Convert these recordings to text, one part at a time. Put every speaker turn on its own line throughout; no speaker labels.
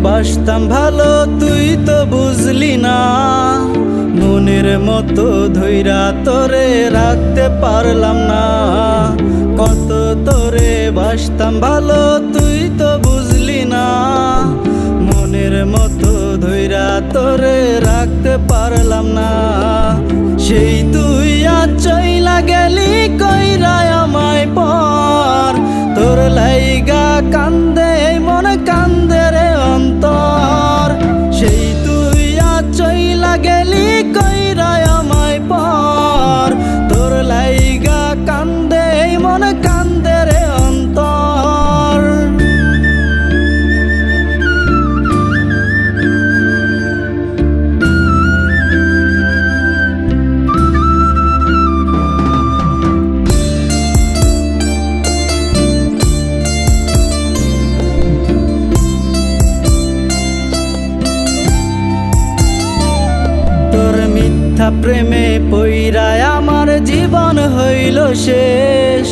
বাসতাম ভালো তুই তো বুঝলি না, মনের মতো ধইরা তোরে রাখতে পারলাম না। কত তোরে বাসতাম ভালো তুই তো বুঝলি না, মনের মতো ধইরা তোরে রাখতে পারলাম না। সেই তুই আজ চইলা গেলি কইরা আমায় পর, তোর লাইগা কান্দে মন কান্দে রে অন্তর। সেই তুই আজ চইলা গেলি কইরা আমায় পর, তোর লাইগা কান্দে মন কান্দে রে অন্তর। মিথ্যা প্রেমে পইরায় আমার জীবন হইল শেষ,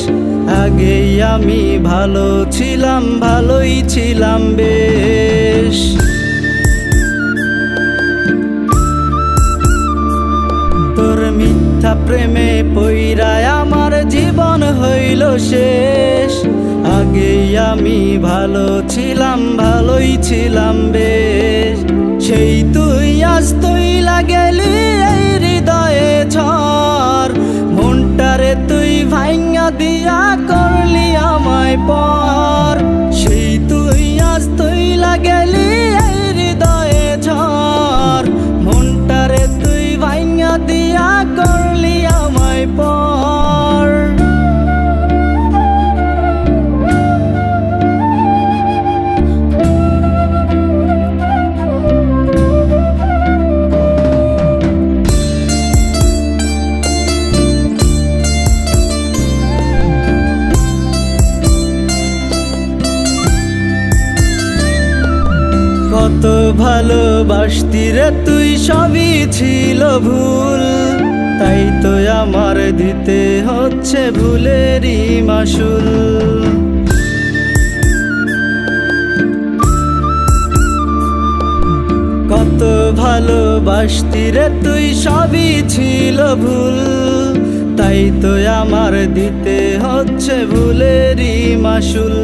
আগেই আমি ভালো ছিলাম, ভালোই ছিলাম বেশ। তোর মিথ্যা প্রেমে পইরায় আমার জীবন হইল শেষ, আগেই আমি ভালো ছিলাম, ভালোই ছিলাম বেশ। সেই তুই আজ তুইলা গেলি এই হৃদয়ে ঝড়, মনটারে তুই ভাঙা দিয়া করলি আমায় পর। সেই তুই আজ তুইলা গেলি এই হৃদয়ে ঝড়, মনটারে তুই ভাঙা দিয়া করলি আমায় পর। কত ভালোবাসতি রে তুই, সবই ছিল ভুল, তাই তো আমার দিতে হচ্ছে ভুলেরই মাসুল। কত ভালোবাসতি রে তুই, সবই ছিল ভুল, তাই তো আমার দিতে হচ্ছে ভুলেরই মাসুল।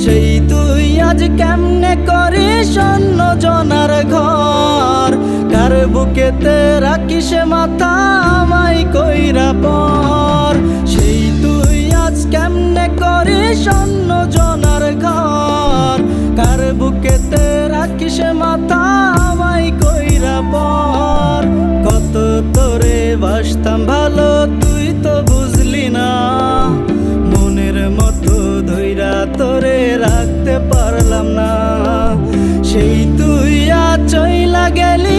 সেই তুই আজ কেমনে করিস অন্য জনার ঘর, কার বুকেতে রাখিস মাথা আমায় কইরা পর। সেই তুই আজ কেমনে করিস অন্য জনার ঘর, কার বুকেতে রাখিস মাথা আমায় কইরা পর। কত তোরে বাসতাম ভালো তুই তো বুঝলি না, মনের মতো ধইরা তোরে রাখতে পারলাম না। সেই তুই আজ চইলা গেলি